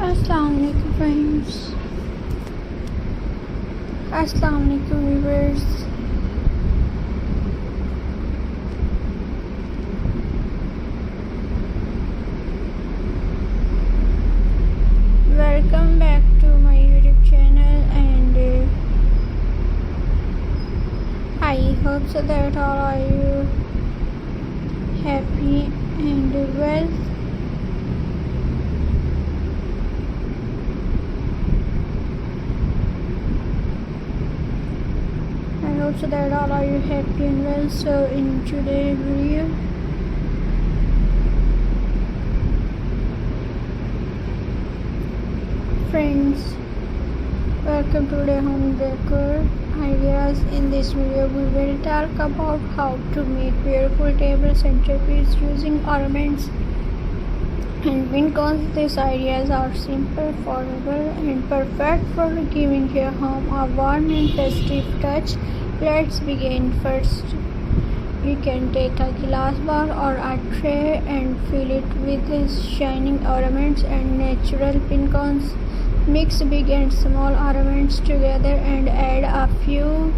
Assalamualaikum friends. Assalamualaikum viewers. Welcome back to my YouTube channel, and I hope so that all are you happy and well. I hope so that all are you happy and well. So in today's video, friends, welcome to the home decor ideas. In this video we will talk about how to make beautiful table centerpiece using ornaments and pincons. These ideas are simple, affordable, and perfect for giving your home a warm and festive touch. Let's begin. First, you can take a glass bar or a tray and fill it with shining ornaments and natural pincons. Mix big and small ornaments together and add a few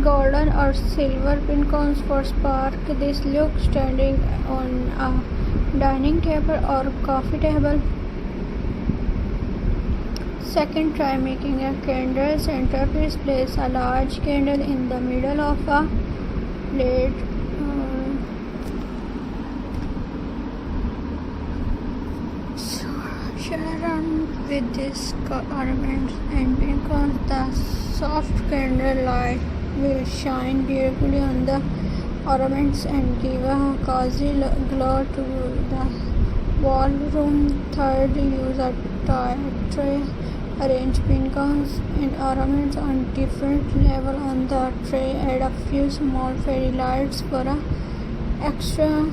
golden or silver pincons for spark. This look standing on a dining table or coffee table. Second, try making a candle centerpiece. Place a large candle in the middle of a plate. Surround with these ornaments and pincons. The soft candle light will shine beautifully on the ornaments and give a cozy glow to the wall room. Third, use a tray. Arrange pincons and ornaments on different levels on the tray. Add a few small fairy lights for a extra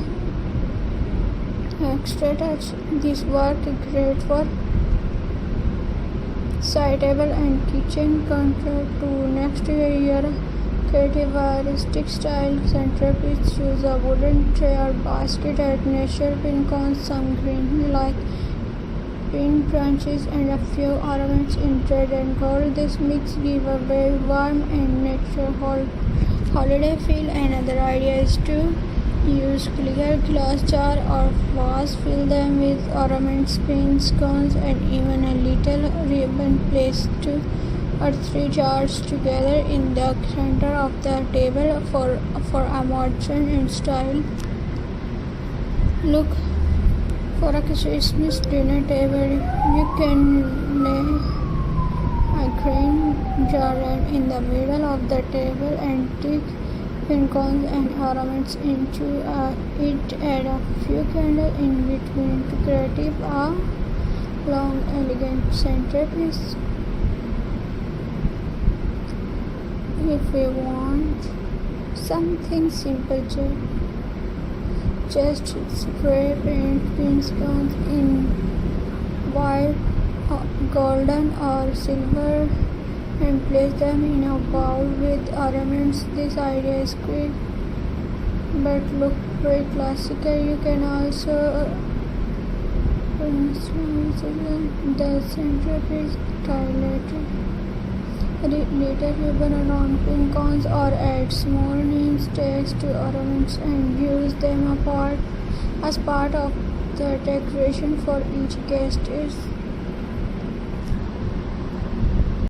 touch. This works great for side table and kitchen counter too. Next, your creative rustic style centerpiece. Use a wooden tray or basket. Add natural pincons, some green like pine branches, and a few ornaments in red and gold. This mix gives a very warm and natural holiday feel. Another idea is to use clear glass jar or vase. Fill them with ornaments, pins, cones, and even a little ribbon. Place 2 or 3 jars together in the center of the table for a modern and style look. For a Christmas dinner table, you can lay a green jar in the middle of the table and stick pincons and ornaments into it. Add a few candles in between to create a long, elegant centerpiece. If you want something simple, just spray paint pincons in white, golden, or silver and place them in a bowl with ornaments. This idea is quick but look very classical. You can also the centerpiece later. Little ribbon around pincons or add small names tags to ornaments and use them as part of the decoration for each guest. It's